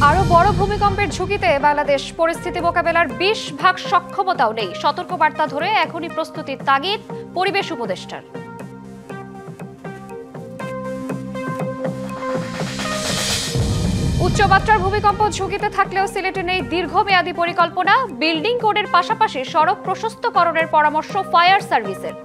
আরো বড় ভূমিকম্পের ঝুঁকিতে বাংলাদেশ, পরিস্থিতি মোকাবেলার 20% সক্ষমতাও নেই। সতর্কবার্তা ধরে এখনই প্রস্তুতির তাগিদ পরিবেশ উপদেষ্টার। উচ্চমাত্রার ভূমিকম্প ঝুঁকিতে থাকলেও সিলেটে নেই দীর্ঘমেয়াদী পরিকল্পনা। বিল্ডিং কোডের পাশাপাশি সড়ক প্রশস্তকরণের পরামর্শ ফায়ার সার্ভিসের।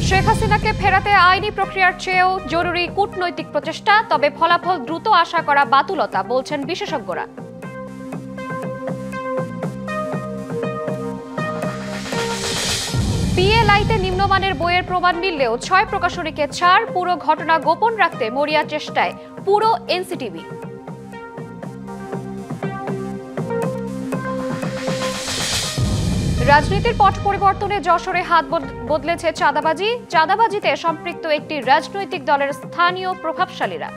শেখ হাসিনাকে ফেরাতে আইনি প্রক্রিয়ার চেয়েও জরুরি কূটনৈতিক প্রচেষ্টা, তবে ফলাফল দ্রুত আশা করা বাতুলতা বলছেন বিশেষজ্ঞরা। পিএলআইতে নিম্নমানের বইয়ের প্রমাণ মিললেও 6 প্রকাশনীকে ছাড়। পুরো ঘটনা গোপন রাখতে মরিয়া চেষ্টায় পুরো এনসিটিভি। রাজনীতির পট পরিবর্তনে যশোরে হাত বদলেছে চাঁদাবাজিতে সম্পৃক্ত একটি রাজনৈতিক দলের স্থানীয় প্রভাবশালীরা।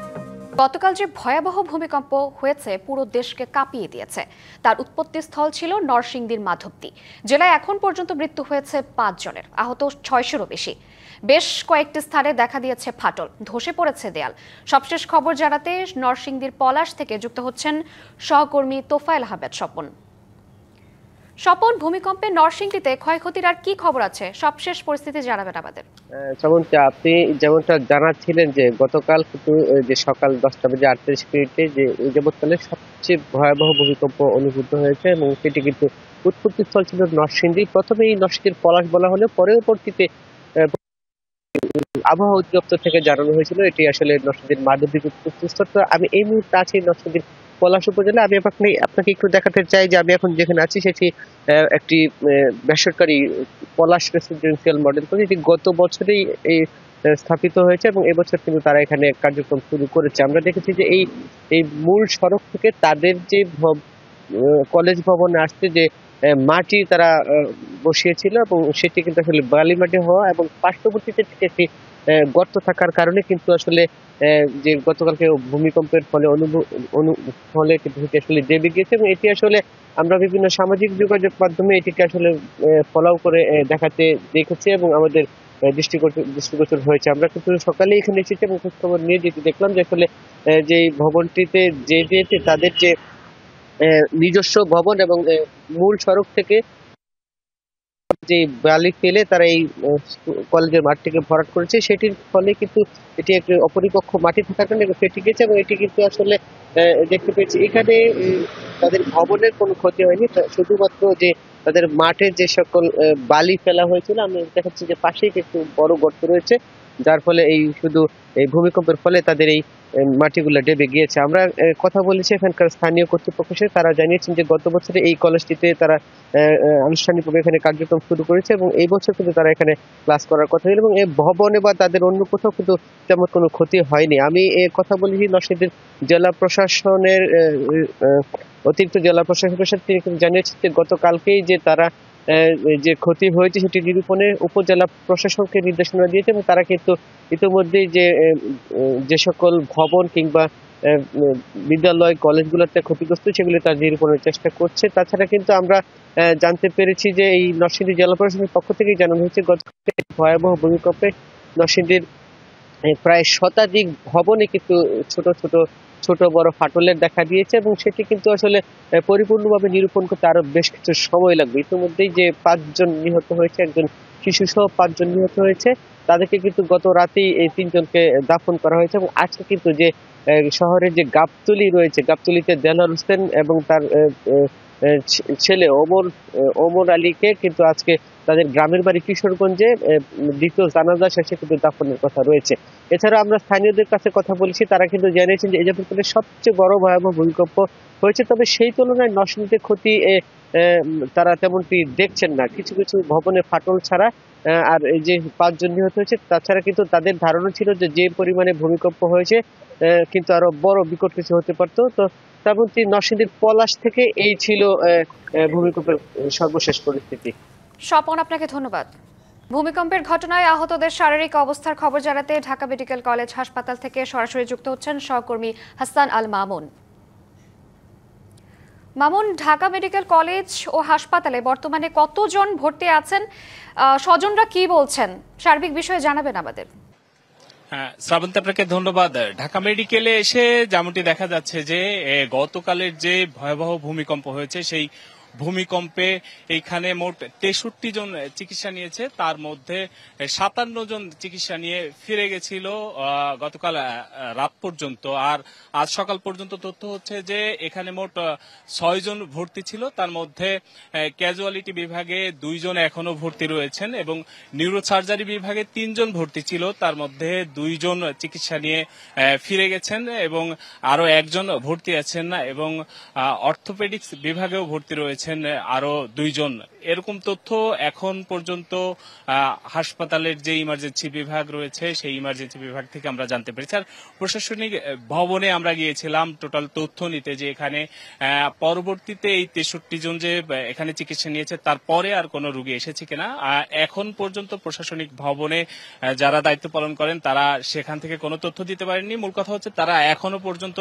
গতকাল যে ভয়াবহ ভূমিকম্প হয়েছে পুরো দেশকে কাঁপিয়ে দিয়েছে, তার উৎপত্তিস্থল ছিল নরসিংদীর মাধবদী জেলায়। এখন পর্যন্ত মৃত্যু হয়েছে 5 জনের, আহত 600-এরও বেশি। বেশ কয়েকটি স্থানে দেখা দিয়েছে ফাটল, ধসে পড়েছে দেয়াল। সবশেষ খবর জানাতে নরসিংদীর পলাশ থেকে যুক্ত হচ্ছেন সহকর্মী তোফায়েল আহমেদ স্বপন। স্বপন, ভূমিকম্পে নরসিংদীতে ক্ষয়ক্ষতির আর কি খবর আছে? সবশেষ পরিস্থিতি জানাবেন আমাদের। আপনি যেমনটা জানাচ্ছিলেন যে গতকাল কিন্তু যে সকাল 10:38 যে যাবৎকালে সবচেয়ে ভয়াবহ ভূমিকম্প অনুভূত হয়েছে এবং সেটি কিন্তু উৎপত্তিস্থল ছিল নরসিংদী। প্রথমে এই নরসিংদীর পলাশ বলা হলেও পরবর্তীতে আবহাওয়া অধিদপ্তর থেকে জানানো হয়েছিল এটি আসলে নরসিংদীর মাধবদীর উৎপত্তিস্থল। তো আমি এই মুহূর্তে আছি নরসিংদীর পলাশ উপজেলা। আমি আপনাকে একটু দেখাতে চাই যে আমি এখন যেখানে আছি সেটি একটি বেসরকারি পলাশ রেসিডেন্সিয়াল মডেল কলেজ। এটি গত বছরেই স্থাপিত হয়েছে এবং এবছর কিন্তু তারা এখানে কার্যক্রম শুরু করেছে। আমরা দেখেছি যে এই মূল সড়ক থেকে তাদের যে কলেজ ভবনে আসতে যে মাটি তারা বসিয়েছিল এবং সেটি কিন্তু আসলে বালি মাটি হওয়া এবং পার্শ্ববর্তীতে একটি গর্ত থাকার কারণে কিন্তু আসলে যে গতকালকে ভূমিকম্পের ফলে ফলে এটি আসলে দেবে গিয়েছে এবং এটি আসলে আমরা বিভিন্ন সামাজিক যোগাযোগ মাধ্যমে এটিকে আসলে ফলো করে দেখাতে দেখেছি এবং আমাদের দৃষ্টিগোচর হয়েছে। আমরা কিন্তু সকালে এখানে এসেছি এবং খোঁজখবর নিয়ে যেটি দেখলাম যে আসলে যে ভবনটিতে যে তাদের যে নিজস্ব ভবন এবং মূল সড়ক থেকে যে বালি ফেলে তারা এই কলেজের মাঠটিকে ভরাট করেছে, সেটির ফলে কিন্তু এটি একটি অপরিপক্ষ মাটি থাকার কারণে ফেটে গেছে এবং এটি কিন্তু আসলে দেখতে পেয়েছি এখানে তাদের ভবনের কোনো ক্ষতি হয়নি, শুধুমাত্র যে তাদের মাঠে যে সকল বালি ফেলা হয়েছিল আমি দেখাচ্ছি যে পাশেই একটু বড় গর্ত রয়েছে, যার ফলে এই ভূমিকম্পের ফলে তাদের এই মাটিগুলো ডেবে গিয়েছে। আমরা কথা বলেছি এখানকার স্থানীয় কর্তৃপক্ষের সাথে, তারা জানিয়েছেন যে গত বছরে এই কলেজটিতে তারা আনুষ্ঠানিকভাবে এখানে কার্যক্রম শুরু করেছে এবং এই বছর কিন্তু তারা এখানে ক্লাস করার কথা ছিল এবং এই ভবনে বা তাদের অন্য কোথাও কিন্তু তেমন কোনো ক্ষতি হয়নি। আমি কথা বলেছি নরসিংদীর জেলা প্রশাসনের অতিরিক্ত জেলা প্রশাসকের সাথে, তিনি কিন্তু জানিয়েছেন যে গতকালকেই যে তারা যে ক্ষতি হয়েছে সেটি নিরূপণে উপজেলা প্রশাসনকে নির্দেশনা দিয়েছে এবং তারা কিন্তু ইতিমধ্যেই যে সকল ভবন কিংবা বিদ্যালয় কলেজগুলোতে ক্ষতিগ্রস্ত সেগুলি তারা নিরূপণের চেষ্টা করছে। তাছাড়া কিন্তু আমরা জানতে পেরেছি যে এই নরসিংদী জেলা প্রশাসনের পক্ষ থেকেই জানানো হয়েছে গতকাল ভয়াবহ ভূমিকম্পে নরসিংদীর প্রায় শতাধিক ভবনে কিন্তু ছোট বড় ফাটলের দেখা দিয়েছে এবং সেটি কিন্তু আসলে পরিপূর্ণভাবে নিরূপণ করতে আরো বেশ কিছু সময় লাগবে। ইতিমধ্যেই যে 5 জন নিহত হয়েছে, একজন শিশু সহ 5 জন নিহত হয়েছে, তাদেরকে কিন্তু গত রাতেই এই 3 জনকে দাফন করা হয়েছে এবং আজকে কিন্তু যে শহরের যে গাবতলী রয়েছে, গাবতলীতে দেলোয়ার হোসেন এবং তার ছেলে ওমর আলীকে কিন্তু আজকে তাদের গ্রামের বাড়ি কিশোরগঞ্জে দ্বিতীয় জানাজা শেষে কিন্তু দাফনের কথা রয়েছে। এছাড়া আমরা স্থানীয়দের কাছে কথা বলেছি, তারা কিন্তু জানিয়েছেন যে এই যাবতীয় সবচেয়ে বড় ভয়াবহ ভূমিকম্প হয়েছে, তবে সেই তুলনায় নরসিংদীতে ক্ষতি তারা তেমনটি দেখছেন না, কিছু কিছু ভবনে ফাটল ছাড়া। আর এই যে 5 জন নিহত হয়েছে, তাছাড়া কিন্তু তাদের ধারণা ছিল যে পরিমাণে ভূমিকম্প হয়েছে কিন্তু আরো বড় বিকট কিছু হতে পারতো। তো তেমনটি নরসিংদীর পলাশ থেকে এই ছিল ভূমিকম্পের সর্বশেষ পরিস্থিতি। স্বপন, আপনাকে ধন্যবাদ। ভূমিকম্পের ঘটনায় আহতদের শারীরিক অবস্থার খবর জানাতে ঢাকা মেডিকেল কলেজ হাসপাতাল থেকে সরাসরি যুক্ত হচ্ছেন সহকর্মী হাসান আল মামুন। মামুন, ঢাকা মেডিকেল কলেজ ও হাসপাতালে বর্তমানে কতজন ভর্তি আছেন, স্বজনরা কি বলছেন, সার্বিক বিষয়ে জানাবেন আমাদের। শ্রাবন্তী, আপনাকে ধন্যবাদ। ঢাকা মেডিকেলে এসে যেমনটি দেখা যাচ্ছে যে গতকালের যে ভয়াবহ ভূমিকম্প হয়েছে সেই ভূমিকম্পে এইখানে মোট 63 জন চিকিৎসা নিয়েছে, তার মধ্যে 57 জন চিকিৎসা নিয়ে ফিরে গেছিল গতকাল রাত পর্যন্ত। আর আজ সকাল পর্যন্ত তথ্য হচ্ছে যে এখানে মোট 6 জন ভর্তি ছিল, তার মধ্যে ক্যাজুয়ালিটি বিভাগে 2 জন এখনো ভর্তি রয়েছেন এবং নিউরোসার্জারি বিভাগে 3 জন ভর্তি ছিল, তার মধ্যে 2 জন চিকিৎসা নিয়ে ফিরে গেছেন এবং আরো 1 জন ভর্তি আছেন না, এবং অর্থোপেডিক্স বিভাগেও ভর্তি রয়েছে আরো 2 জন। এরকম তথ্য এখন পর্যন্ত হাসপাতালের যে ইমার্জেন্সি বিভাগ রয়েছে সেই ইমার্জেন্সি বিভাগ থেকে আমরা জানতে পেরেছি। আর প্রশাসনিক ভবনে আমরা গিয়েছিলাম টোটাল তথ্য নিতে যে এখানে পরবর্তীতে এই 63 জন যে এখানে চিকিৎসা নিয়েছে তারপরে আর কোনো রোগী এসেছে কিনা। এখন পর্যন্ত প্রশাসনিক ভবনে যারা দায়িত্ব পালন করেন তারা সেখান থেকে কোনো তথ্য দিতে পারেননি। মূল কথা হচ্ছে তারা এখনো পর্যন্ত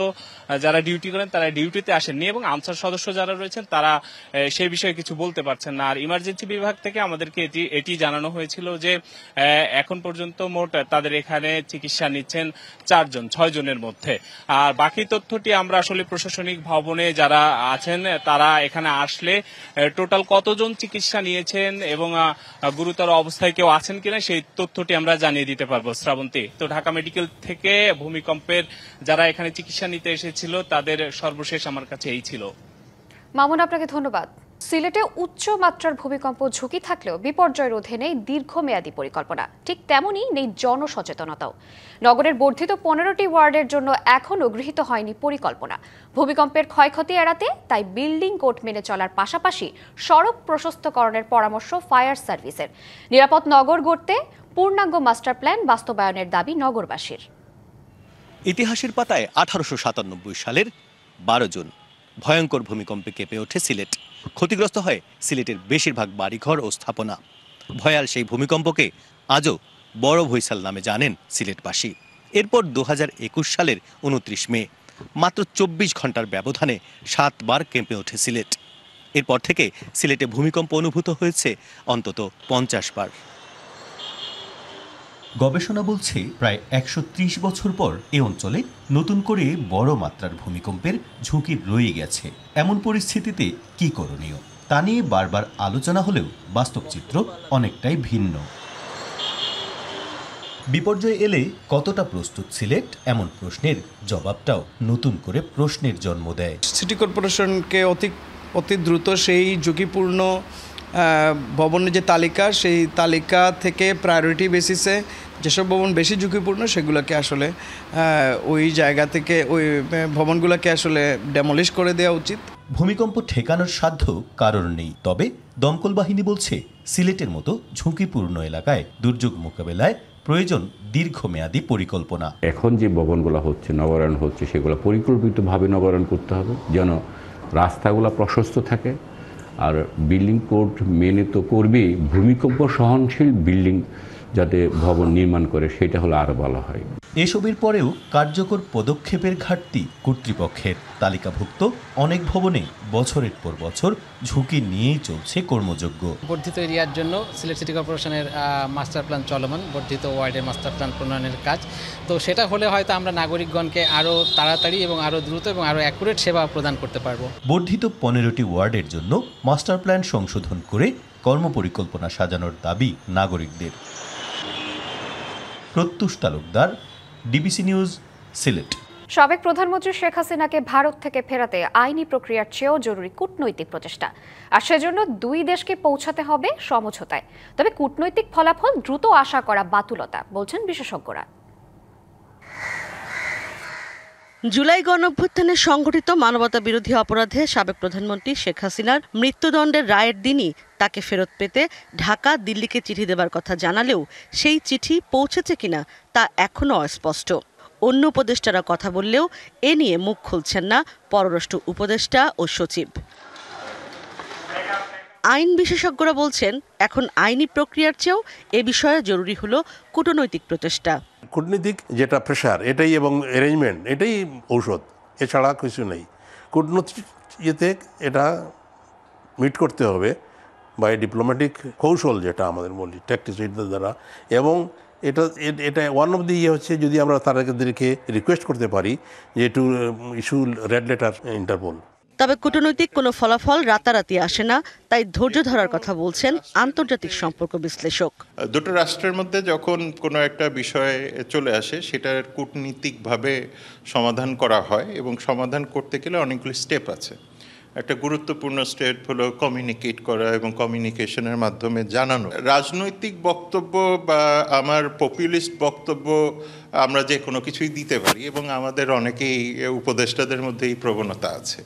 যারা ডিউটি করেন তারা ডিউটিতে আসেননি এবং আনসার সদস্য যারা রয়েছেন তারা সেই বিষয়ে কিছু বলতে পারছেন না। আর ইমার্জেন্সি বিভাগ থেকে আমাদেরকে এটি জানানো হয়েছিল যে এখন পর্যন্ত মোট তাদের এখানে চিকিৎসা নিচ্ছেন 4 জন, 6 জনের মধ্যে। আর বাকি তথ্যটি আমরা আসলে প্রশাসনিক ভবনে যারা আছেন তারা এখানে আসলে টোটাল কতজন চিকিৎসা নিয়েছেন এবং গুরুতর অবস্থায় কেউ আছেন কিনা সেই তথ্যটি আমরা জানিয়ে দিতে পারবো। শ্রাবন্তী, তো ঢাকা মেডিকেল থেকে ভূমিকম্পের যারা এখানে চিকিৎসা নিতে এসেছিল তাদের সর্বশেষ আমার কাছে এই ছিল। মামুন, আপনাকে ধন্যবাদ। সিলেটে উচ্চ মাত্রার ভূমিকম্প ঝুঁকি থাকলেও বিপর্যয় রোধে নেই দীর্ঘমেয়াদী পরিকল্পনা, ঠিক তেমনই নেই জনসচেতনতাও। নগরের বর্ধিত 15টি ওয়ার্ডের জন্য এখনও গৃহীত হয়নি পরিকল্পনা। ভূমিকম্পের ক্ষয়ক্ষতি এড়াতে তাই বিল্ডিং কোড মেনে চলার পাশাপাশি সড়ক প্রশস্তকরণের পরামর্শ ফায়ার সার্ভিসের। নিরাপদ নগর গড়তে পূর্ণাঙ্গ মাস্টার প্ল্যান বাস্তবায়নের দাবি নগরবাসীর। ইতিহাসের পাতায় 1897 সালের 12 জুন ভয়ঙ্কর ভূমিকম্পে কেঁপে ওঠে সিলেট। ক্ষতিগ্রস্ত হয় সিলেটের বেশিরভাগ বাড়িঘর ও স্থাপনা। ভয়াল সেই ভূমিকম্পকে আজও বড় ভৈসাল নামে জানেন সিলেটবাসী। এরপর 2021 সালের 29 মে মাত্র 24 ঘন্টার ব্যবধানে 7 বার কেঁপে ওঠে সিলেট। এরপর থেকে সিলেটে ভূমিকম্প অনুভূত হয়েছে অন্তত 50 বার। গবেষণা বলছে প্রায় 130 বছর পর এ অঞ্চলে নতুন করে বড় মাত্রার ভূমিকম্পের ঝুঁকি রয়ে গেছে। এমন পরিস্থিতিতে কি করণীয় তা নিয়ে বারবার আলোচনা হলেও বাস্তব চিত্র অনেকটাই ভিন্ন। বিপর্যয় এলে কতটা প্রস্তুত সিলেট, এমন প্রশ্নের জবাবটাও নতুন করে প্রশ্নের জন্ম দেয়। সিটি কর্পোরেশনকে অতি দ্রুত সেই ঝুঁকিপূর্ণ ভবনের যে তালিকা, সেই তালিকা থেকে প্রায়োরিটি বেসিসে যেসব ভবন বেশি ঝুঁকিপূর্ণ সেগুলোকে আসলে ওই জায়গা থেকে ওই ভবনগুলোকে আসলে ডেমলিশ করে দেওয়া উচিত। ভূমিকম্প ঠেকানোর সাধ্য কারণ নেই, তবে দমকল বাহিনী বলছে সিলেটের মতো ঝুঁকিপূর্ণ এলাকায় দুর্যোগ মোকাবেলায় প্রয়োজন দীর্ঘমেয়াদী পরিকল্পনা। এখন যে ভবনগুলো হচ্ছে, নবায়ন হচ্ছে, সেগুলো পরিকল্পিতভাবে নবায়ন করতে হবে যেন রাস্তাগুলো প্রশস্ত থাকে। আর বিল্ডিং কোড মেনে তো করবেই, ভূমিকম্প সহনশীল বিল্ডিং যাতে ভবন নির্মাণ করে সেটা হলো আরও ভালো হয়। এসবের পরেও কার্যকর পদক্ষেপের ঘাটতি কর্তৃপক্ষের। তালিকাভুক্ত অনেক ভবনে বছরের পর বছর ঝুঁকি নিয়েই চলছে কর্মযোগ্য। বর্ধিত এরিয়ার জন্য সিলেট সিটি কর্পোরেশনের মাস্টার প্ল্যান চলমান, বর্ধিত ওয়ার্ডের মাস্টার প্ল্যান প্রণয়নের কাজ। তো সেটা হলে হয়তো আমরা নাগরিকগণকে আরও তাড়াতাড়ি এবং আরও দ্রুত এবং আরও অ্যাকুরেট সেবা প্রদান করতে পারবো। বর্ধিত 15টি ওয়ার্ডের জন্য মাস্টার প্ল্যান সংশোধন করে কর্মপরিকল্পনা সাজানোর দাবি নাগরিকদের। প্রত্যুষ তালুকদার, ডিবিসি নিউজ, সিলেট। সাবেক প্রধানমন্ত্রী শেখ হাসিনাকে ভারত থেকে ফেরাতে আইনি প্রক্রিয়ার চেয়েও জরুরি কূটনৈতিক প্রচেষ্টা, আর সেজন্য দুই দেশকে পৌঁছাতে হবে সমঝোতায়। তবে কূটনৈতিক ফলাফল দ্রুত আশা করা বাতুলতা, বলছেন বিশেষজ্ঞরা। জুলাই গণঅভ্যুত্থানে সংঘটিত মানবতা বিরোধী অপরাধে সাবেক প্রধানমন্ত্রী শেখ হাসিনার মৃত্যুদণ্ডের রায়ের দিনই তাকে ফেরত পেতে ঢাকা দিল্লিকে চিঠি দেবার কথা জানালেও সেই চিঠি পৌঁছেছে কিনা তা এখনও অস্পষ্ট। অন্য উপদেষ্টারা কথা বললেও এ নিয়ে মুখ খুলছেন না পররাষ্ট্র উপদেষ্টা ও সচিব। আইন বিশেষজ্ঞরা বলছেন এখন আইনি প্রক্রিয়ার চেয়েও এ বিষয়ে জরুরি হলো কূটনৈতিক প্রচেষ্টা। কূটনীতিক যেটা প্রেশার এটাই এবং অ্যারেঞ্জমেন্ট এটাই ঔষধ, এছাড়া কিছু নেই। কূটনৈতিক ইয়েতে এটা মিট করতে হবে বাই ডিপ্লোম্যাটিক কৌশল, যেটা আমাদের বলি ট্যাকটিসিদের দ্বারা, এবং এটা ওয়ান অফ দি হচ্ছে যদি আমরা তাদেরকে রিকোয়েস্ট করতে পারি যে to issue red letter Interpol. তবে কূটনৈতিক কোনো ফলাফল রাতারাতি আসে না, তাই ধৈর্য ধরার কথা বলছেন আন্তর্জাতিক সম্পর্ক বিশ্লেষক। দুটো রাষ্ট্রের মধ্যে যখন কোনো একটা বিষয় চলে আসে সেটার কূটনীতিকভাবে সমাধান করা হয় এবং সমাধান করতে গেলে অনেকগুলি স্টেপ আছে। একটা গুরুত্বপূর্ণ স্টেপ হলো কমিউনিকেট করা এবং কমিউনিকেশনের মাধ্যমে জানানো। রাজনৈতিক বক্তব্য বা আমার পপুলিস্ট বক্তব্য আমরা যে কোনো কিছুই দিতে পারি এবং আমাদের অনেকেই উপদেষ্টাদের মধ্যে এই প্রবণতা আছে।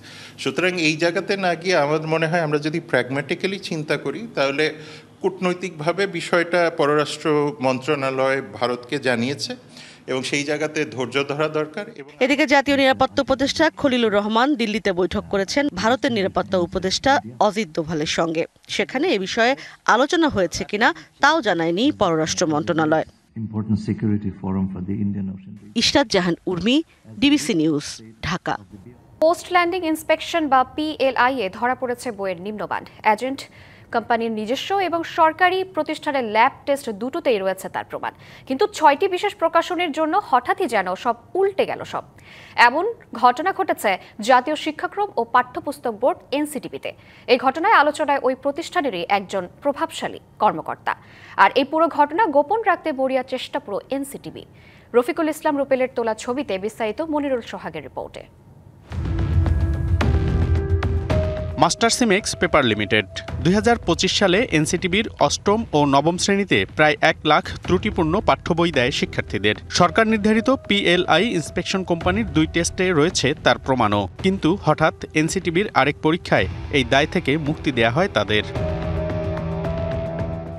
সুতরাং এই জায়গাতে না গিয়ে আমার মনে হয় আমরা যদি প্র্যাগম্যাটিক্যালি চিন্তা করি তাহলে কূটনৈতিকভাবে বিষয়টা পররাষ্ট্র মন্ত্রণালয় ভারতকে জানিয়েছে এবং সেই জায়গাতে ধৈর্য ধরা দরকার। এদিকে জাতীয় নিরাপত্তা উপদেষ্টা খলিলুর রহমান দিল্লিতে বৈঠক করেছেন ভারতের নিরাপত্তা উপদেষ্টা অজিত দোভালের সঙ্গে। সেখানে এ বিষয়ে আলোচনা হয়েছে কিনা তাও জানায়নি পররাষ্ট্র মন্ত্রণালয়। Ishrat Jahan Urmi, DBC news, Dhaka. Post landing inspection বা PLI এ ধরা পড়েছে বইয়ের নিম্নমান। এজেন্ট কোম্পানির নিজস্ব এবং সরকারি প্রতিষ্ঠানের ল্যাব টেস্ট দুটোতেই রয়েছে তার প্রমাণ, কিন্তু 6টি বিশেষ প্রকাশনের জন্য হঠাৎই যেন সব উল্টে গেল। এমন ঘটনা ঘটেছে জাতীয় শিক্ষাক্রম ও পাঠ্যপুস্তক বোর্ড NCTB-তে। এই ঘটনায় আলোচনায় ওই প্রতিষ্ঠানেরই একজন প্রভাবশালী কর্মকর্তা। আর এই পুরো ঘটনা গোপন রাখতে মরিয়া চেষ্টা পুরো NCTB। রফিকুল ইসলাম রুপেলের তোলা ছবিতে বিস্তারিত মনিরুল সোহাগের রিপোর্টে। মাস্টারসিমেক্স পেপার লিমিটেড 2025 সালে NCTB-র অষ্টম ও নবম শ্রেণীতে প্রায় 1 লাখ ত্রুটিপূর্ণ পাঠ্য বই দেয় শিক্ষার্থীদের। সরকার নির্ধারিত PLI ইন্সপেকশন কোম্পানির 2 টেস্টে রয়েছে তার প্রমাণও, কিন্তু হঠাৎ NCTB-র আরেক পরীক্ষায় এই দায় থেকে মুক্তি দেয়া হয় তাদের।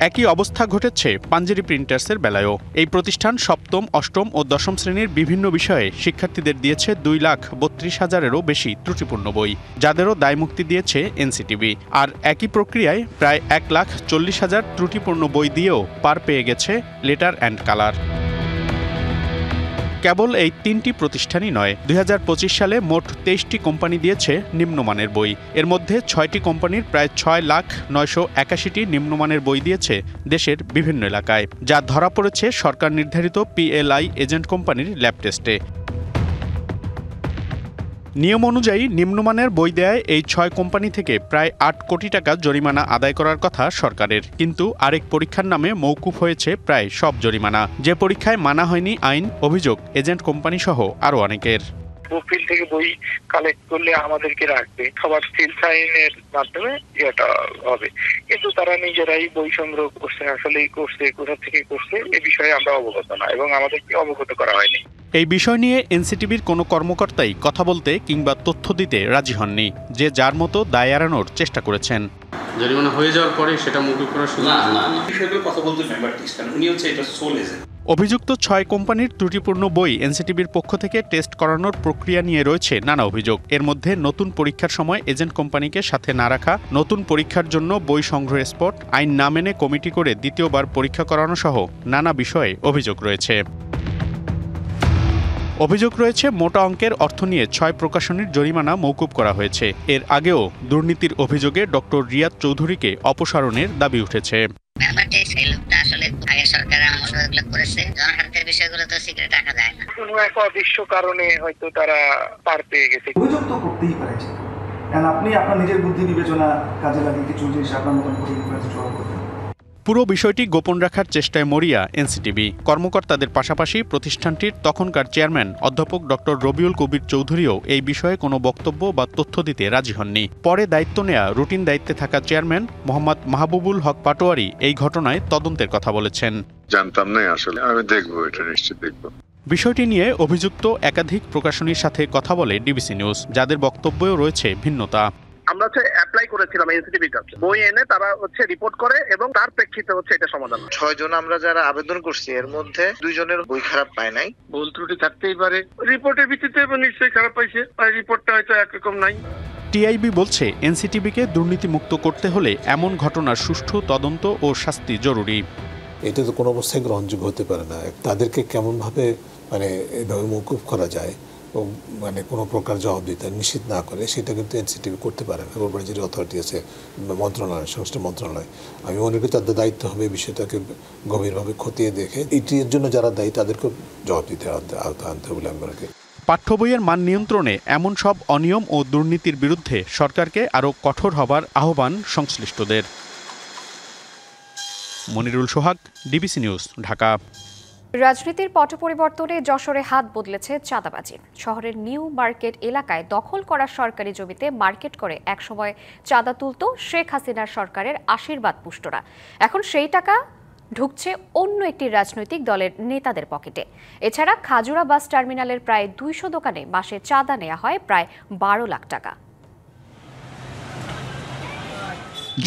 একই অবস্থা ঘটেছে পাঞ্জেরি প্রিন্টার্সের বেলায়ও। এই প্রতিষ্ঠান সপ্তম, অষ্টম ও দশম শ্রেণীর বিভিন্ন বিষয়ে শিক্ষার্থীদের দিয়েছে 2,32,000-এরও বেশি ত্রুটিপূর্ণ বই, যাদেরও দায়মুক্তি দিয়েছে NCTB। আর একই প্রক্রিয়ায় প্রায় 1,40,000 ত্রুটিপূর্ণ বই দিয়েও পার পেয়ে গেছে লেটার অ্যান্ড কালার। কেবল এই 3টি প্রতিষ্ঠানই নয়, 2025 সালে মোট 23টি কোম্পানি দিয়েছে নিম্নমানের বই। এর মধ্যে 6টি কোম্পানির প্রায় 6,981টি নিম্নমানের বই দিয়েছে দেশের বিভিন্ন এলাকায়, যা ধরা পড়েছে সরকার নির্ধারিত PLI এজেন্ট কোম্পানির ল্যাব টেস্টে। নিয়ম অনুযায়ী নিম্নমানের বই দেয় এই 6 কোম্পানি থেকে প্রায় 8 কোটি টাকা জরিমানা আদায় করার কথা সরকারের, কিন্তু আরেক পরীক্ষার নামে মওকুফ হয়েছে প্রায় সব জরিমানা। যে পরীক্ষায় মানা হয়নি আইন, অভিযোগ এজেন্ট কোম্পানি সহ আরও অনেকের। প্রোফাইল থেকে বই কালেক্ট করলে আমাদেরকে রাখবে, সবার সিল সাইনের মাধ্যমে এটা হবে, কিন্তু তারা নিজেরাই বই সংগ্রহ করছে, আসলেই করছে, কোথা থেকে করছে এ বিষয়ে আমরা অবগত না এবং আমাদেরকে অবগত করা হয়নি। এই বিষয় নিয়ে NCTB-র কোনো কর্মকর্তাই কথা বলতে কিংবা তথ্য দিতে রাজি হননি, যে যার মতো দায় এড়ানোর চেষ্টা করেছেন। জরিমানা হয়ে যাওয়ার পরে সেটা মওকুফ করার সুযোগ না, বিষয়গুলো কথা বলতে মেম্বার টেস্ট কারণ উনি হচ্ছে এটা সোল এজেন্ট। অভিযুক্ত 6 কোম্পানির ত্রুটিপূর্ণ বই NCTB-র পক্ষ থেকে টেস্ট করানোর প্রক্রিয়া নিয়ে রয়েছে নানা অভিযোগ। এর মধ্যে নতুন পরীক্ষার সময় এজেন্ট কোম্পানিকে সাথে না রাখা, নতুন পরীক্ষার জন্য বই সংগ্রহের স্পট, আইন না মেনে কমিটি করে দ্বিতীয়বার পরীক্ষা করানো সহ নানা বিষয়ে অভিযোগ রয়েছে। অভিযোগ রয়েছে মোটা অঙ্কের অর্থ নিয়ে 6 প্রকাশনীর জরিমানা মওকুফ করা হয়েছে। এর আগেও দুর্নীতির অভিযোগে ডক্টর রিয়াদ চৌধুরীকে অপসারণের দাবি উঠেছে। কোনো এক অদৃশ্য কারণে হয়তো তারা পার পেয়ে গেছে। অভিযোগ তো করতেই পারে, কারণ আপনি আপনার নিজের বুদ্ধি বিবেচনা কাজে লাগিয়ে কিছু জিনিস আপনার মতন করে ইনফ্লুয়েন্স করতে। পুরো বিষয়টি গোপন রাখার চেষ্টায় মরিয়া NCTB। কর্মকর্তাদের পাশাপাশি প্রতিষ্ঠানটির তখনকার চেয়ারম্যান অধ্যাপক ডক্টর রবিউল কবির চৌধুরীও এই বিষয়ে কোনো বক্তব্য বা তথ্য দিতে রাজি হননি। পরে দায়িত্ব নেয়া রুটিন দায়িত্বে থাকা চেয়ারম্যান মোহাম্মদ মাহবুবুল হক পাটোয়ারি এই ঘটনায় তদন্তের কথা বলেছেন। জানতাম না আসলে, আমি দেখবো, এটা নিশ্চিত দেখবো। বিষয়টি নিয়ে অভিযুক্ত একাধিক প্রকাশনীর সাথে কথা বলে ডিবিসি নিউজ, যাদের বক্তব্যেও রয়েছে ভিন্নতা। আমরা অ্যাপ্লাই করেছিলাম NCTB-র কাছে, বই এনে তারা রিপোর্ট করে এবং তার প্রেক্ষিতে এটা সমাধান। 6 জন আমরা যারা আবেদন করছি এর মধ্যে 2 জনের বই খারাপ পায় নাই। ভুল ত্রুটি থাকতেই পারে, রিপোর্টের ভিত্তিতে নিশ্চয়ই খারাপ পাইছে, আর রিপোর্টটা হয়তো একরকম নাই। TIB বলছে NCTB-কে দুর্নীতিমুক্ত করতে হলে এমন ঘটনার সুষ্ঠু তদন্ত ও শাস্তি জরুরি। এটা তো কোনো অবস্থায় গ্রহণযোগ্য হতে পারে না। তাদেরকে কেমনভাবে এভাবে মওকুফ করা যায় মানে কোনো প্রকার জবাবদিহিতা নিশ্চিত না করে, সেটা কিন্তু এনসিটিভি করতে পারে না। কোম্পানি যে অথরিটি আছে মন্ত্রণালয়, সংশ্লিষ্ট মন্ত্রণালয়, আমি মনে করি তাদের দায়িত্ব হবে বিষয়টাকে গভীরভাবে খতিয়ে দেখে এটির জন্য যারা দায়ী তাদেরকে জবাবদিহিতার আওতায় আনতে হবে বলে আমি মনে করি। পাঠ্য বইয়ের মান নিয়ন্ত্রণে এমন সব অনিয়ম ও দুর্নীতির বিরুদ্ধে সরকারকে আরও কঠোর হবার আহ্বান সংশ্লিষ্টদের। মনিরুল সোহাগ, ডিবিসি নিউজ, ঢাকা। রাজনীতির পট পরিবর্তনে যশোরে হাত বদলেছে চাঁদাবাজি। শহরের নিউ মার্কেট এলাকায় দখল করা সরকারি জমিতে মার্কেট করে একসময় চাঁদা তুলত শেখ হাসিনার সরকারের আশীর্বাদ পুষ্টরা। এখন সেই টাকা ঢুকছে অন্য একটি রাজনৈতিক দলের নেতাদের পকেটে। এছাড়া খাজুরা বাস টার্মিনালের প্রায় 200 দোকানে মাসে চাঁদা নেওয়া হয় প্রায় 12 লাখ টাকা।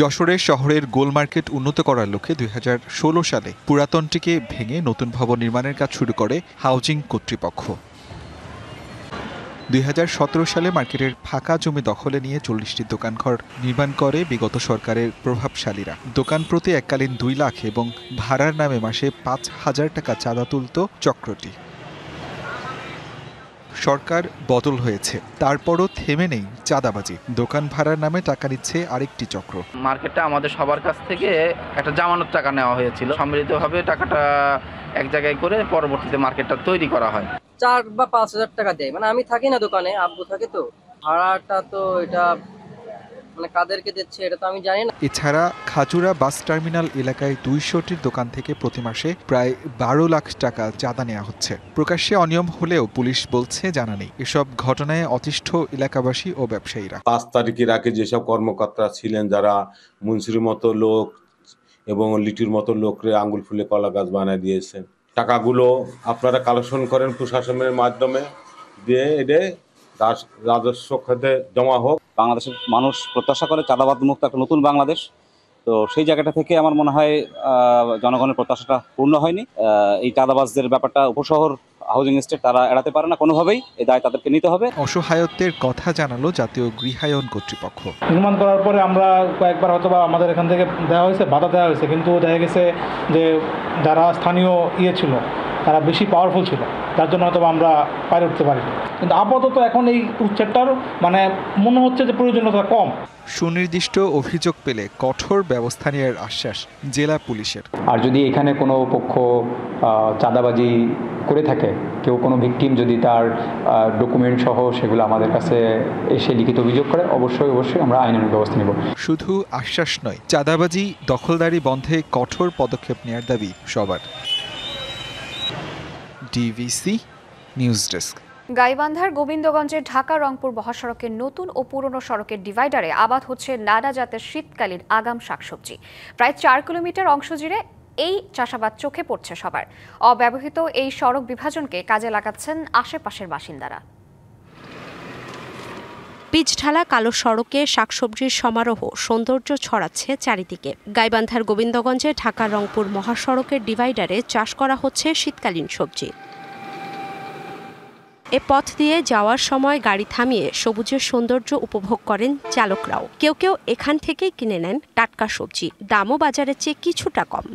যশোরের শহরের গোল মার্কেট উন্নত করার লক্ষ্যে 2016 সালে পুরাতনটিকে ভেঙে নতুন ভবন নির্মাণের কাজ শুরু করে হাউজিং কর্তৃপক্ষ। 2017 সালে মার্কেটের ফাঁকা জমি দখলে নিয়ে 40টি দোকানঘর নির্মাণ করে বিগত সরকারের প্রভাবশালীরা। দোকান প্রতি এককালীন 2 লাখ এবং ভাড়ার নামে মাসে 5,000 টাকা চাঁদা তুলত চক্রটি। সরকার বদল হয়েছে, তারপরও থেমে নেই চাঁদাবাজি। দোকান ভাড়ার নামে টাকা নিচ্ছে আরেকটি চক্র। মার্কেটটা আমাদের সবার কাছ থেকে একটা জামানত টাকা নেওয়া হয়েছিল, সম্মিলিতভাবে টাকাটা এক জায়গায় করে পরবর্তীতে মার্কেটটা তৈরি করা হয়। 4 বা 5,000 টাকা দেয়, মানে আমি থাকি না দোকানে, আব্বু থাকে, তো ভাড়াটা তো এটা মানে কাদেরকে দিচ্ছে এটা তো আমি জানি না। এছাড়া খাজুরা বাস টার্মিনাল এলাকায় 200টির দোকান থেকে প্রতি মাসে প্রায় 12 লাখ টাকা চাঁদা নেওয়া হচ্ছে। প্রকাশ্যে অনিয়ম হলেও পুলিশ বলছে জানা নেই। এসব ঘটনায় অতিষ্ঠ এলাকাবাসী ও ব্যবসায়ীরা। 5 তারিখের আগে যেসব কর্মকর্তা ছিলেন, যারা মুন্সির মতো লোক এবং লিটির মতো লোকরে আঙ্গুল ফুলে কলা গাছ বানায় দিয়েছেন, টাকাগুলো আপনারা কালেকশন করেন প্রশাসনের মাধ্যমে, দিয়ে এটা রাজস্ব খাতে জমা হোক। বাংলাদেশের মানুষ প্রত্যাশা করে চাঁদাবাদ মুক্ত একটা নতুন বাংলাদেশ। তো সেই জায়গাটা থেকে আমার মনে হয় জনগণের প্রত্যাশাটা পূর্ণ হয়নি। এই চাঁদাবাজদের ব্যাপারটা উপশহর হাউজিং এস্টেট তারা এড়াতে পারে না কোনোভাবেই, এই দায় তাদেরকে নিতে হবে। অসহায়ত্বের কথা জানালো জাতীয় গৃহায়ন কর্তৃপক্ষ। নির্মাণ করার পরে আমরা কয়েকবার হয়তো বা আমাদের এখান থেকে দেওয়া হয়েছে, বাধা দেওয়া হয়েছে, কিন্তু দেখা গেছে যে যারা স্থানীয় ছিল তারা বেশি পাওয়ারফুল ছিল, তার জন্য হয়তো আমরা পারে উঠতে পারিনি। কিন্তু আপাতত এখন এই উচ্ছেদটার মানে মনে হচ্ছে যে প্রয়োজনীয়তা কম। সুনির্দিষ্ট অভিযোগ পেলে কঠোর ব্যবস্থা নেওয়ার আশ্বাস জেলা পুলিশের। আর যদি এখানে কোনো পক্ষ চাঁদাবাজি করে থাকে, কেউ কোনো ভিকটিম যদি তার ডকুমেন্ট সহ সেগুলো আমাদের কাছে এসে লিখিত অভিযোগ করে, অবশ্যই আমরা আইনানুগ ব্যবস্থা নেব। শুধু আশ্বাস নয়, চাঁদাবাজি দখলদারি বন্ধে কঠোর পদক্ষেপ নেওয়ার দাবি সবার। DBC news desk. গাইবান্ধার গোবিন্দগঞ্জের ঢাকা রংপুর মহাসড়কের নতুন ও পুরনো সড়কের ডিভাইডারে আবাদ হচ্ছে নানা জাতের শীতকালীন আগাম শাকসবজি। প্রায় 4 কিলোমিটার অংশ জুড়ে এই চাষাবাদ চোখে পড়ছে সবার। অব্যবহৃত এই সড়ক বিভাজনকে কাজে লাগাচ্ছেন আশেপাশের বাসিন্দারা। পিচঢালা কালো সড়কে শাকসবজির সমারোহ সৌন্দর্য ছড়াচ্ছে চারিদিকে। গাইবান্ধার গোবিন্দগঞ্জে ঢাকা রংপুর মহাসড়কের ডিভাইডারে চাষ করা হচ্ছে শীতকালীন সবজি। এ পথ দিয়ে যাওয়ার সময় গাড়ি থামিয়ে সবুজের সৌন্দর্য উপভোগ করেন চালকরাও। কেউ কেউ এখান থেকেই কিনে নেন টাটকা সবজি, দামও বাজারের চেয়ে কিছুটা কম।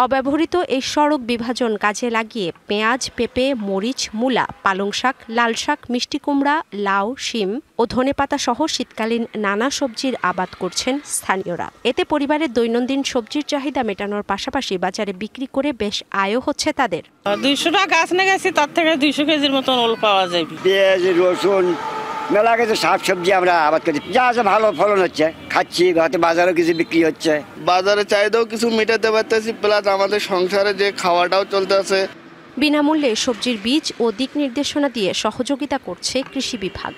অব্যবহৃত এই সড়ক বিভাজন কাজে লাগিয়ে পেঁয়াজ, পেঁপে, মরিচ, মূলা, পালং শাক, লাল শাক, মিষ্টি কুমড়া, লাউ, শিম ও ধনেপাতা সহ শীতকালীন নানা সবজির আবাদ করছেন স্থানীয়রা। এতে পরিবারের দৈনন্দিন সবজির চাহিদা মেটানোর পাশাপাশি বাজারে বিক্রি করে বেশ আয়ও হচ্ছে তাদের। 200 টাকা গাছ নিয়ে গেছি, তার থেকে 200 কেজির মতন ওল পাওয়া যায়। পেঁয়াজ, রসুন, মেলা কিছু শাকসবজি আমরা আবাদ করছি, যা আছে ভালো ফলন হচ্ছে, খাচ্ছি, হয়তো বাজারেও কিছু বিক্রি হচ্ছে। বাজারে চাহিদাও কিছু মেটাতে পারতেছি, প্লাস আমাদের সংসারে যে খাওয়াটাও চলতেছে। বিনামূল্যে সবজির বীজ ও দিক নির্দেশনা দিয়ে সহযোগিতা করছে কৃষি বিভাগ।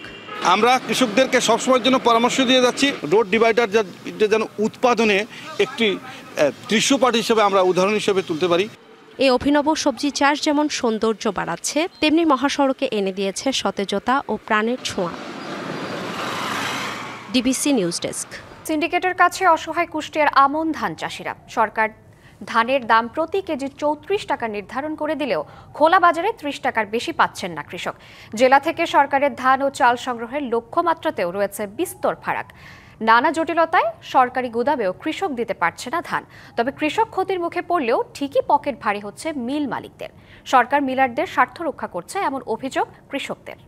আমরা কৃষকদেরকে সবসময়ের জন্য পরামর্শ দিয়ে যাচ্ছি, রোড ডিভাইডার যেন উৎপাদনে একটি দৃশ্যপট হিসেবে আমরা উদাহরণ হিসেবে তুলতে পারি। এই অভিনব সবজি চাষ যেমন সৌন্দর্য বাড়াচ্ছে, তেমনি মহাসড়কে এনে দিয়েছে সতেজতা ও প্রাণের ছোঁয়া। DBC news desk. সিন্ডিকেটের কাছে অসহায় কুষ্টিয়ার আমন ধান চাষিরা। সরকার ধানের দাম প্রতি কেজি 34 টাকা নির্ধারণ করে দিলেও খোলা বাজারে 30 টাকার বেশি পাচ্ছেন না কৃষক। জেলা থেকে সরকারের ধান ও চাল সংগ্রহের লক্ষ্যমাত্রাতেও রয়েছে বিস্তর ফারাক। নানা জটিলতায় সরকারি গুদামেও কৃষক দিতে পারছে না ধান। তবে কৃষক ক্ষতির মুখে পড়লেও ঠিকই পকেট ভারী হচ্ছে মিল মালিকদের। সরকার মিলারদের স্বার্থ রক্ষা করছে এমন অভিযোগ কৃষকদের।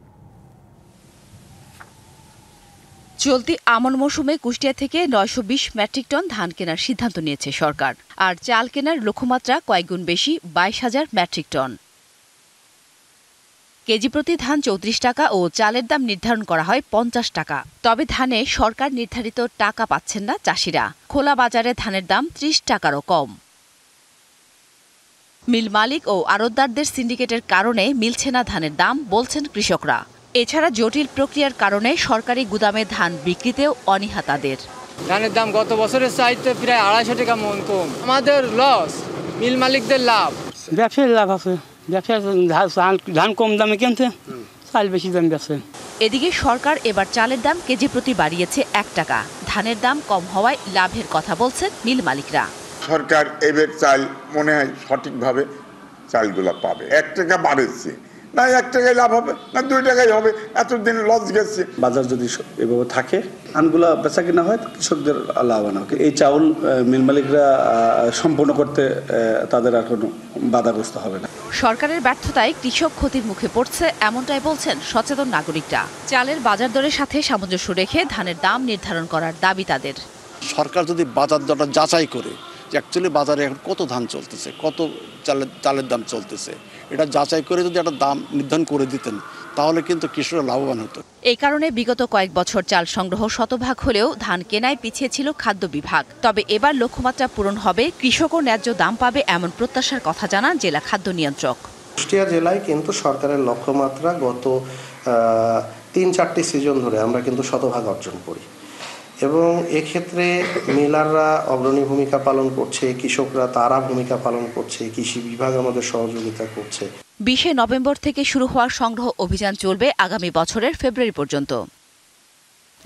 চলতি আমন মৌসুমে কুষ্টিয়া থেকে 920 মেট্রিক টন ধান কেনার সিদ্ধান্ত নিয়েছে সরকার। আর চাল কেনার লক্ষ্যমাত্রা কয়েকগুণ বেশি, 22,000 মেট্রিক টন। কেজি প্রতি ধান 34 টাকা ও চালের দাম নির্ধারণ করা হয় 50 টাকা। তবে ধানে সরকার নির্ধারিত টাকা পাচ্ছেন না চাষিরা। খোলা বাজারে ধানের দাম 30 টাকারও কম। মিল মালিক ও আড়তদারদের সিন্ডিকেটের কারণে মিলছে না ধানের দাম, বলছেন কৃষকরা। এছাড়া জটিল প্রক্রিয়ার কারণে সরকারি গুদামে ধান বিক্রিতেও অনীহা তাদের। ধানের দাম গত বছরের চাইতে প্রায় 250 টাকা মন কম। আমাদের লস, মিল মালিকদের লাভ। ব্যবসায়ীর লাভ আছে, ব্যবসায়ী ধান কম দামে কিনছে, চাল বেশি দাম বেচে। এদিকে সরকার এবার চালের দাম কেজি প্রতি বাড়িয়েছে 1 টাকা। ধানের দাম কম হওয়ায় লাভের কথা বলছেন মিল মালিকরা। সরকার এবার চাল মনে হয় সঠিকভাবে চালগুলো পাবে। 1 টাকা বাড়েছে, না 1 টাকায় লাভ হবে, না 2 টাকায় হবে, এতদিন লস গেছে। বাজার যদি এভাবে থাকে, ধানগুলো বেচা কিনা হয়, কৃষকদের লাভবান হবে। এই চাউল মিল মালিকরা সম্পূর্ণ করতে তাদের আর কোনো বাধাগ্রস্ত হবে না। সরকারের ব্যর্থতায় কৃষক ক্ষতির মুখে পড়ছে, এমনটাই বলছেন সচেতন নাগরিকরা। চালের বাজার দরের সাথে সামঞ্জস্য রেখে ধানের দাম নির্ধারণ করার দাবি তাদের। সরকার যদি বাজার দরটা যাচাই করে যে অ্যাকচুয়ালি বাজারে এখন কত ধান চলতেছে, কত চালের দাম চলতেছে, এটা যাচাই করে যদি একটা দাম নির্ধারণ করে দিতেন, তাহলে কিন্তু কৃষকরা লাভবান হতো। এই কারণে বিগত কয়েক বছর চাল সংগ্রহ শতভাগ হলেও ধান কেনায় পিছিয়ে ছিল খাদ্য বিভাগ। তবে এবার লক্ষ্যমাত্রা পূরণ হবে, কৃষকও ন্যায্য দাম পাবে এমন প্রত্যাশার কথা জানান জেলা খাদ্য নিয়ন্ত্রক। কুষ্টিয়া জেলায় কিন্তু সরকারের লক্ষ্যমাত্রা গত 3-4টি সিজন ধরে আমরা কিন্তু শতভাগ অর্জন করি এবং এক্ষেত্রে মিলাররা অগ্রণী ভূমিকা পালন করছে, কৃষকরা তারা ভূমিকা পালন করছে, কৃষি বিভাগ আমাদের সহযোগিতা করছে। 20 নভেম্বর থেকে শুরু হওয়া সংগ্রহ অভিযান চলবে আগামী বছরের ফেব্রুয়ারি পর্যন্ত।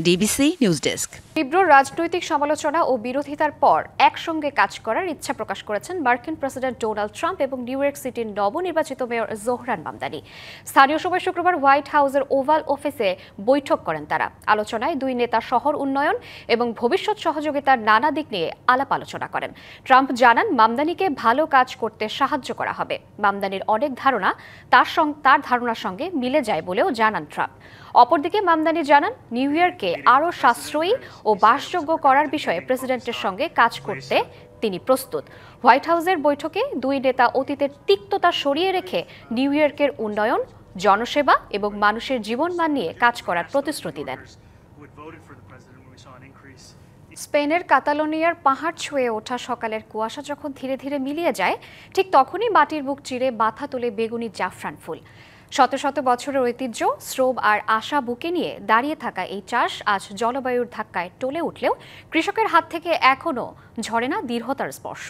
DBC news desk. তীব্র রাজনৈতিক সমালোচনা ও বিরোধিতার পর একসঙ্গে কাজ করার ইচ্ছা প্রকাশ করেছেন মার্কিন প্রেসিডেন্ট ডোনাল্ড ট্রাম্প এবং নিউ ইয়র্ক সিটির নবনির্বাচিত মেয়র জোহরান মামদানি। স্থানীয় সময় শুক্রবার হোয়াইট হাউসের ওভাল অফিসে বৈঠক করেন তারা। আলোচনায় দুই নেতা শহর উন্নয়ন এবং ভবিষ্যৎ সহযোগিতার নানা দিক নিয়ে আলাপ আলোচনা করেন। ট্রাম্প জানান মামদানিকে ভালো কাজ করতে সাহায্য করা হবে। মামদানির অনেক ধারণা তার ধারণার সঙ্গে মিলে যায় বলেও জানান ট্রাম্প। অপরদিকে মামদানি জানান নিউ ইয়র্ককে আরও সাশ্রয়ী ও বাসযোগ্য করার বিষয়ে প্রেসিডেন্টের সঙ্গে কাজ করতে তিনি প্রস্তুত। হোয়াইট হাউসের বৈঠকে দুই নেতা অতীতের তিক্ততা সরিয়ে রেখে নিউ ইয়র্কের উন্নয়ন, জনসেবা এবং মানুষের জীবনমান নিয়ে কাজ করার প্রতিশ্রুতি দেন। স্পেনের কাতালোনিয়ার পাহাড় ছুঁয়ে ওঠা সকালের কুয়াশা যখন ধীরে ধীরে মিলিয়ে যায়, ঠিক তখনই মাটির বুক চিরে মাথা তোলে বেগুনি জাফরান ফুল। শত শত বছরের ঐতিহ্য, শ্রম আর আশা বুকে নিয়ে দাঁড়িয়ে থাকা এই চাষ আজ জলবায়ুর ধাক্কায় টলে উঠলেও কৃষকের হাত থেকে এখনও ঝরে না দৃঢ়তার স্পর্শ।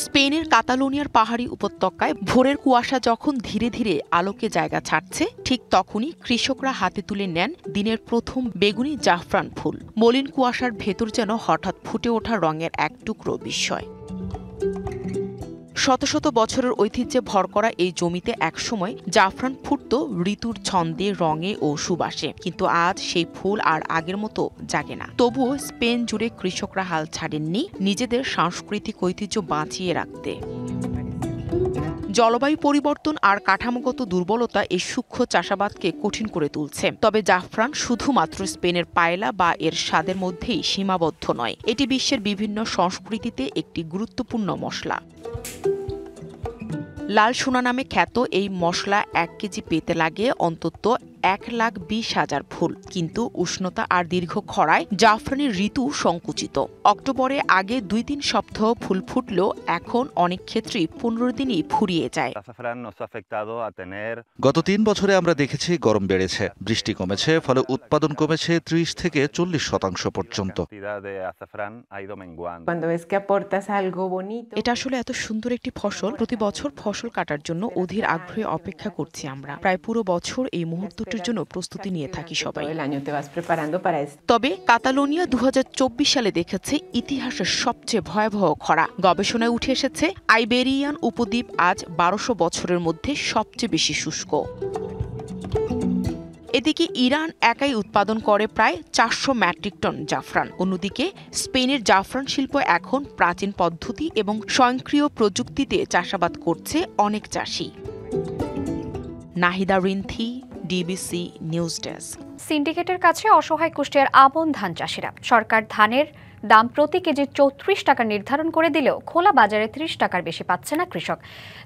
স্পেনের কাতালোনিয়ার পাহাড়ি উপত্যকায় ভোরের কুয়াশা যখন ধীরে ধীরে আলোকে জায়গা ছাড়ছে, ঠিক তখনই কৃষকরা হাতে তুলে নেন দিনের প্রথম বেগুনি জাফরান ফুল। মলিন কুয়াশার ভেতর যেন হঠাৎ ফুটে ওঠা রঙের এক টুকরো বিস্ময়। শত শত বছরের ঐতিহ্যে ভর করা এই জমিতে একসময় জাফরান ফুটত ঋতুর ছন্দে, রঙে ও সুবাসে, কিন্তু আজ সেই ফুল আর আগের মতো জাগে না। তবুও স্পেন জুড়ে কৃষকরা হাল ছাড়েননি নিজেদের সাংস্কৃতিক ঐতিহ্য বাঁচিয়ে রাখতে। জলবায়ু পরিবর্তন আর কাঠামোগত দুর্বলতা এই সূক্ষ্ম চাষাবাদকে কঠিন করে তুলছে। তবে জাফরান শুধুমাত্র স্পেনের পায়লা বা এর স্বাদের মধ্যেই সীমাবদ্ধ নয়, এটি বিশ্বের বিভিন্ন সংস্কৃতিতে একটি গুরুত্বপূর্ণ মশলা। লাল সোনা নামে খ্যাত এই মশলা 1 কেজি পেতে লাগে অন্তত 1,20,000 ফুল। কিন্তু উষ্ণতা আর দীর্ঘ খরায় জাফরানের ঋতু সংকুচিত। অক্টোবরে আগে 2-3 সপ্তাহ ফুল ফুটলেও এখন অনেক ক্ষেত্রেই 15 দিনই ফুরিয়ে যায়। গত 3 বছরে আমরা দেখেছি গরম বেড়েছে, বৃষ্টি কমেছে, ফলে উৎপাদন কমেছে 30 থেকে 40% পর্যন্ত। এটা আসলে এত সুন্দর একটি ফসল। প্রতি বছর ফসল কাটার জন্য অধীর আগ্রহে অপেক্ষা করছি আমরা। প্রায় পুরো বছর এই মুহূর্তটির জন্য প্রস্তুতি নিয়ে থাকি সবাই। তবে কাতালোনিয়া 2024 সালে দেখেছে ইতিহাসের সবচেয়ে ভয়াবহ খরা। গবেষণায় উঠে এসেছে আইবেরিয়ান উপদ্বীপ আজ 1200 বছরের মধ্যে সবচেয়ে বেশি শুষ্ক। এদিকে ইরান একাই উৎপাদন করে প্রায় 400 মেট্রিক টন জাফরান। অন্যদিকে স্পেনের জাফরান শিল্প এখন প্রাচীন পদ্ধতি এবং স্বয়ংক্রিয় প্রযুক্তিতে চাষাবাদ করছে অনেক চাষি। Nahida Rinthi, DBC news desk. সিন্ডিকেটের কাছে অসহায় কুষ্টিয়ার আমন ধান চাষিরা। সরকার ধানের দাম প্রতি কেজি 34 টাকা নির্ধারণ করে দিলেও খোলা বাজারে 30 টাকার বেশি পাচ্ছে না কৃষক।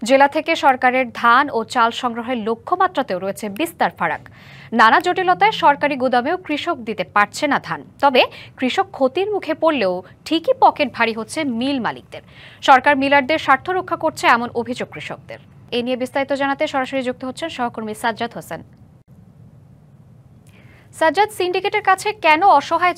জেলা থেকে সরকারের ধান ও চাল সংগ্রহের লক্ষ্যমাত্রাতেও রয়েছে বিস্তার ফারাক। নানা জটিলতায় সরকারি গুদামেও কৃষক দিতে পারছে না ধান। তবে কৃষক ক্ষতির মুখে পড়লেও ঠিকই পকেট ভারী হচ্ছে মিল মালিকদের। সরকার মিলারদের স্বার্থ রক্ষা করছে এমন অভিযোগ কৃষকদের। এ নিয়ে বিস্তারিত জানাতে সরাসরি যুক্ত হচ্ছেন সহকর্মী সাজ্জাদ হোসেন। সাজ্জাদ, সিন্ডিকেটের কাছে কেন অসহায়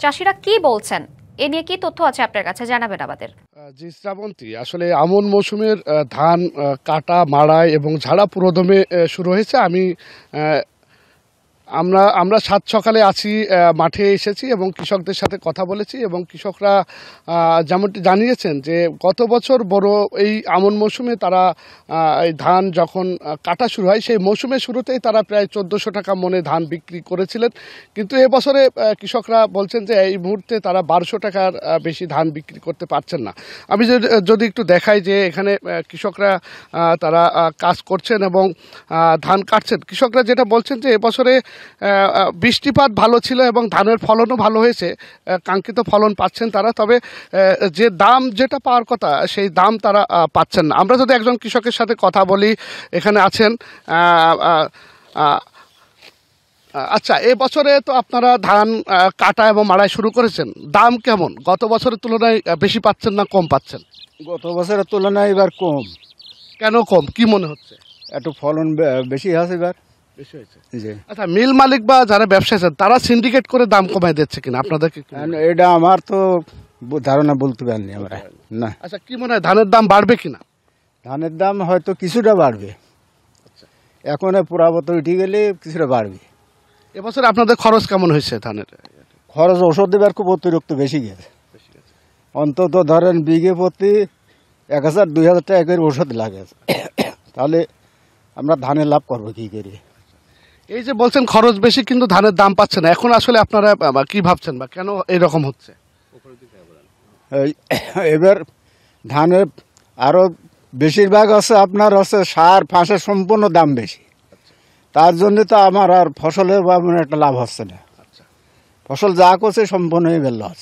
চাষিরা কি বলছেন, এ নিয়ে কি তথ্য আছে আপনার কাছে, জানাবেন আমাদের। জি শ্রাবন্তী, আসলে আমন মৌসুমের ধান কাটা, মাড়াই এবং ঝাড়া পুরোদমে শুরু হয়েছে। আমরা সাত সকালে আছি, মাঠে এসেছি এবং কৃষকদের সাথে কথা বলেছি এবং কৃষকরা যেমনটি জানিয়েছেন যে গত বছর বড় এই আমন মৌসুমে তারা এই ধান যখন কাটা শুরু হয় সেই মৌসুমের শুরুতেই তারা প্রায় 1400 টাকা মনে ধান বিক্রি করেছিলেন, কিন্তু এবছরে কৃষকরা বলছেন যে এই মুহূর্তে তারা 1200 টাকার বেশি ধান বিক্রি করতে পারছেন না। আমি যদি একটু দেখাই যে এখানে কৃষকরা তারা কাজ করছেন এবং ধান কাটছেন। কৃষকরা যেটা বলছেন যে এবছরে বৃষ্টিপাত ভালো ছিল এবং ধানের ফলনও ভালো হয়েছে, কাঙ্ক্ষিত ফলন পাচ্ছেন তারা, তবে যে দাম যেটা পাওয়ার কথা সেই দাম তারা পাচ্ছেন না। আমরা যদি একজন কৃষকের সাথে কথা বলি, এখানে আছেন। আচ্ছা, এবছরে তো আপনারা ধান কাটা এবং মাড়াই শুরু করেছেন, দাম কেমন? গত বছরের তুলনায় বেশি পাচ্ছেন না কম পাচ্ছেন? গত বছরের তুলনায় এবার কম। কেন কম, কি মনে হচ্ছে? একটু ফলন বেশি আছে এবার। আচ্ছা, মিল মালিক বা যারা ব্যবসায়ী আছেন তারা সিন্ডিকেট করে দাম কমায় দিচ্ছে কিনা আপনাদেরকে? এটা আমার তো ধারণা বলতে পারিনি আমরা না। আচ্ছা, কি মনে হয় ধানের দাম বাড়বে কিনা? ধানের দাম হয়তো কিছুটা বাড়বে, এখন পুরাবত উঠে গেলে কিছুটা বাড়বে। এবছর আপনাদের খরচ কেমন হয়েছে ধানের? খরচ ওষুধ দেবার খুব অতিরিক্ত বেশি গেছে। অন্তত ধরেন বিঘে প্রতি 1000-2000 টাকা করে ওষুধ লাগে, তাহলে আমরা ধানের লাভ করবো কি করে? এই যে বলছেন খরচ বেশি কিন্তু ধানের দাম পাচ্ছে না, এখন আসলে আপনারা কি ভাবছেন বা কেন এরকম হচ্ছে? এবার ধানের আরো বেশিরভাগ আছে আপনার হচ্ছে সার ফাঁসের সম্পূর্ণ দাম বেশি, তার জন্য তো আমার আর ফসলের একটা লাভ হচ্ছে না। ফসল যা করছে সম্পূর্ণই লস।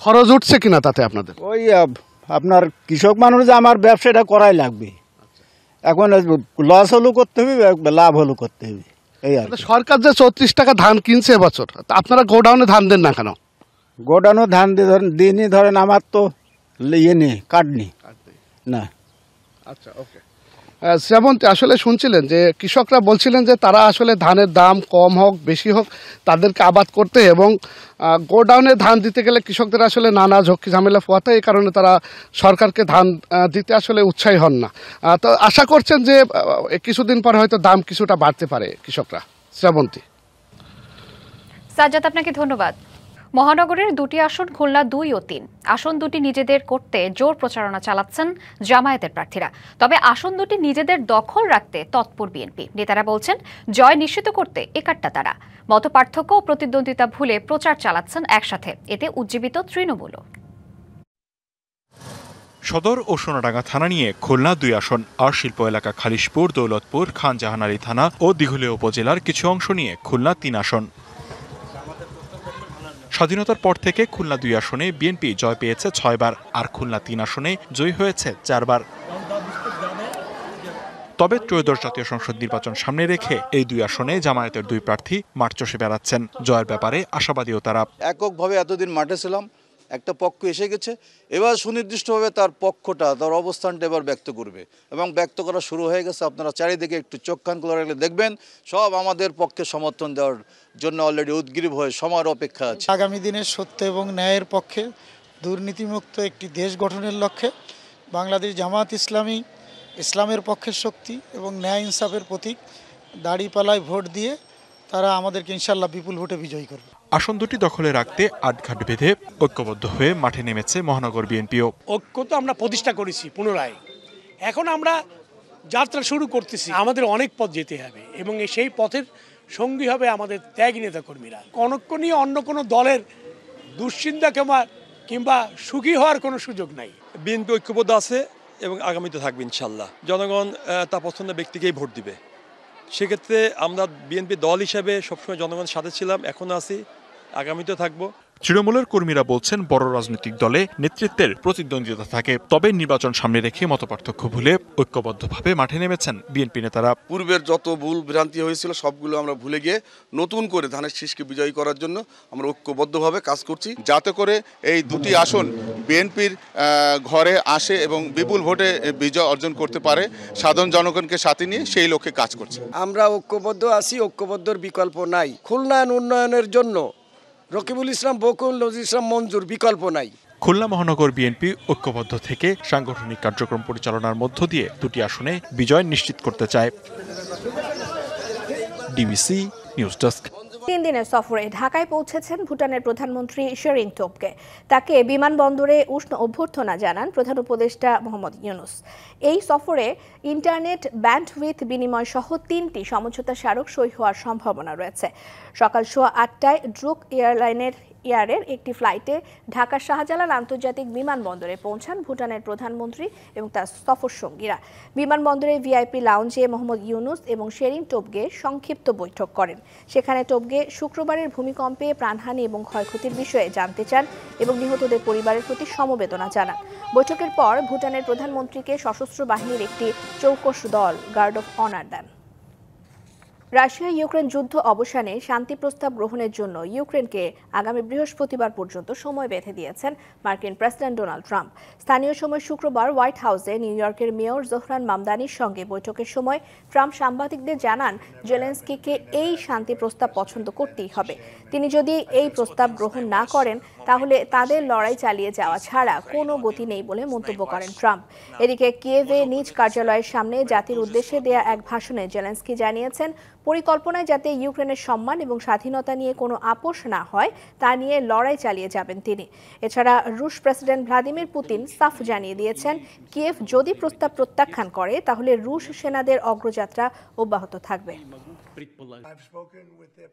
খরচ উঠছে কিনা তাতে আপনাদের? ওই আপনার কৃষক মানুষ যে আমার ব্যবসাটা করাই লাগবে, এখন লস হলেও করতে হবে, লাভ হলেও করতে হবে। এই আর সরকার যে 34 টাকা ধান কিনছে এবছর, আপনারা গোডাউনে ধান দেন না কেন? গোডাউনে ধান দিনই ধরেন আমার তো ইয়ে নেই, কার্ড নেই না। আচ্ছা, ওকে। শ্রাবন্তী, আসলে শুনছিলেন যে কৃষকরা বলছিলেন যে তারা আসলে ধানের দাম কম হোক বেশি হোক তাদেরকে আবাদ করতে এবং গোডাউনে ধান দিতে গেলে কৃষকদের আসলে নানা ঝক্কি ঝামেলা পোয়াতে, এই কারণে তারা সরকারকে ধান দিতে আসলে উৎসাহী হন না। তো আশা করছেন যে কিছুদিন পরে হয়তো দাম কিছুটা বাড়তে পারে কৃষকরা। শ্রাবন্তী। সাজ্জাদ, আপনাকে ধন্যবাদ। মহানগরের দুটি আসন খুলনা 2 ও 3 আসন দুটি নিজেদের করতে জোর প্রচারণা চালাচ্ছেন জামায়াতের প্রার্থীরা। তবে আসন দুটি নিজেদের দখল রাখতে তৎপর বিএনপি নেতারা বলছেন জয় নিশ্চিত করতে একাট্টা তারা। মত পার্থক্য ও প্রতিদ্বন্দ্বিতা ভুলে প্রচার চালাচ্ছেন একসাথে, এতে উজ্জীবিত তৃণমূলও। সদর ও সোনাডাঙ্গা থানা নিয়ে খুলনা 2 আসন আর শিল্প এলাকা খালিশপুর, দৌলতপুর, খান জাহানারী থানা ও দিঘুলিয়া উপজেলার কিছু অংশ নিয়ে খুলনা 3 আসন। স্বাধীনতার পর থেকে খুলনা 2 আসনে বিএনপি জয় পেয়েছে 6 বার আর খুলনা 3 আসনে জয়ী হয়েছে 4 বার। তবে ত্রয়োদশ জাতীয় সংসদ নির্বাচন সামনে রেখে এই 2 আসনে জামায়াতের 2 প্রার্থী মাঠ চষে বেড়াচ্ছেন। জয়ের ব্যাপারে আশাবাদীও তারা। এককভাবে এতদিন মাঠে ছিলাম, একটা পক্ষ এসে গেছে, এবার সুনির্দিষ্টভাবে তার পক্ষটা, তার অবস্থানটা এবার ব্যক্ত করবে এবং ব্যক্ত করা শুরু হয়ে গেছে। আপনারা চারিদিকে একটু চোখ কান খোলা রাখলে দেখবেন সব আমাদের পক্ষে সমর্থন দেওয়ার জন্য অলরেডি উদ্গ্রীব হয়ে সময়ের অপেক্ষা আছে। আগামী দিনে সত্য এবং ন্যায়ের পক্ষে, দুর্নীতিমুক্ত একটি দেশ গঠনের লক্ষ্যে বাংলাদেশ জামায়াত ইসলামী ইসলামের পক্ষের শক্তি এবং ন্যায় ইনসাফের প্রতীক দাড়িপাল্লায় ভোট দিয়ে তারা আমাদেরকে ইনশাল্লাহ বিপুল ভোটে বিজয়ী করবে। আসন দুটি দখলে রাখতে আটঘাট বেঁধে ঐক্যবদ্ধ হয়ে মাঠে নেমেছে মহানগর বিএনপিও। ঐক্য তো আমরা প্রতিষ্ঠা করেছি পুনরায়, এখন আমরা যাত্রা শুরু করতেছি, আমাদের অনেক পথ যেতে হবে এবং সেই পথের সঙ্গী হবে আমাদের ত্যাগী নেতাকর্মীরা। কনক্ষ নিয়ে অন্য কোনো দলের দুশ্চিন্তা কিংবা সুখী হওয়ার কোনো সুযোগ নাই। বিএনপি ঐক্যবদ্ধ আছে এবং আগামীতে থাকবে ইনশাল্লাহ। জনগণ তা পছন্দের ব্যক্তিকেই ভোট দিবে। সেক্ষেত্রে আমরা বিএনপি দল হিসাবে সবসময় জনগণের সাথে ছিলাম, এখনো আছি, আগামীতেও থাকবো। তৃণমূলের কর্মীরা বলছেন বড় রাজনৈতিক দলে নেতৃত্বের প্রতিদ্বন্দ্বিতা থাকে, তবে নির্বাচন সামনে রেখে মতপার্থক্য ভুলে ঐক্যবদ্ধভাবে মাঠে নেমেছেন বিএনপি নেতারা। পূর্বের যত ভুল ভ্রান্তি হয়েছিল সবগুলো আমরা ভুলে গিয়ে নতুন করে ধানের শীষকে বিজয়ী করার জন্য আমরা ঐক্যবদ্ধভাবে কাজ করছি, যাতে করে এই দুটি আসন বিএনপির ঘরে আসে এবং বিপুল ভোটে বিজয় অর্জন করতে পারে। সাধারণ জনগণকে সাথে নিয়ে সেই লক্ষ্যে কাজ করছি। আমরা ঐক্যবদ্ধ আছি, ঐক্যবদ্ধর বিকল্প নাই। খুলনা উন্নয়নের জন্য রকিবুল ইসলাম বকুল, নজরুল ইসলাম মঞ্জুর, বিকল্প নাই। খুলনা মহানগর বিএনপি ঐক্যবদ্ধ থেকে সাংগঠনিক কার্যক্রম পরিচালনার মধ্য দিয়ে দুটি আসনে বিজয় নিশ্চিত করতে চায়। DBC news desk. 3 দিনের সফরে ঢাকায় পৌঁছেছেন ভুটানের প্রধানমন্ত্রী শেরিং টোবগে। তাকে বিমানবন্দরে উষ্ণ অভ্যর্থনা জানান প্রধান উপদেষ্টা মোহাম্মদ ইউনূস। এই সফরে ইন্টারনেট ব্যান্ডউইথ বিনিময় সহ 3টি সমঝোতা স্মারক সই হওয়ার সম্ভাবনা রয়েছে। সকাল 8:30টায় ড্রুক এয়ারের একটি ফ্লাইটে ঢাকার শাহজালাল আন্তর্জাতিক বিমানবন্দরে পৌঁছান ভুটানের প্রধানমন্ত্রী এবং তার সফর সঙ্গীরা। বিমানবন্দরে ভিআইপি লাউঞ্জে মোহাম্মদ ইউনূস এবং শেরিং টোবগে সংক্ষিপ্ত বৈঠক করেন। সেখানে টোবগে শুক্রবারের ভূমিকম্পে প্রাণহানি এবং ক্ষয়ক্ষতির বিষয়ে জানতে চান এবং নিহতদের পরিবারের প্রতি সমবেদনা জানান। বৈঠকের পর ভুটানের প্রধানমন্ত্রীকে সশস্ত্র বাহিনীর একটি চৌকস দল গার্ড অফ অনার দেন। রাশিয়া ইউক্রেন যুদ্ধ অবসানে শান্তি প্রস্তাব গ্রহণের জন্য ইউক্রেনকে আগামী বৃহস্পতিবার পর্যন্ত সময় বেঁধে দিয়েছেন মার্কিন প্রেসিডেন্ট ডোনাল্ড ট্রাম্প। স্থানীয় সময় শুক্রবার হোয়াইট হাউসে নিউ ইয়র্কের মেয়র জোহরান মামদানির সঙ্গে বৈঠকের সময় ট্রাম্প সাংবাদিকদের জানান জেলেনস্কিকে এই শান্তি প্রস্তাব পছন্দ করতেই হবে। তিনি যদি এই প্রস্তাব গ্রহণ না করেন তাহলে তাদের লড়াই চালিয়ে যাওয়া ছাড়া কোনো গতি নেই বলে মন্তব্য করেন ট্রাম্প। এদিকে কিয়েভে নিজ কার্যালয়ের সামনে জাতির উদ্দেশ্যে দেয়া এক ভাষণে জেলেনস্কি জানিয়েছেন পরিকল্পনায় যাতে ইউক্রেনের সম্মান এবং স্বাধীনতা নিয়ে কোনো আপোষ না হয় তা নিয়ে লড়াই চালিয়ে যাবেন তিনি। এছাড়া রুশ প্রেসিডেন্ট ভ্লাদিমির পুতিন সাফ জানিয়ে দিয়েছেন কিয়েভ যদি প্রস্তাব প্রত্যাখ্যান করে তাহলে রুশ সেনাদের অগ্রযাত্রা অব্যাহত থাকবে।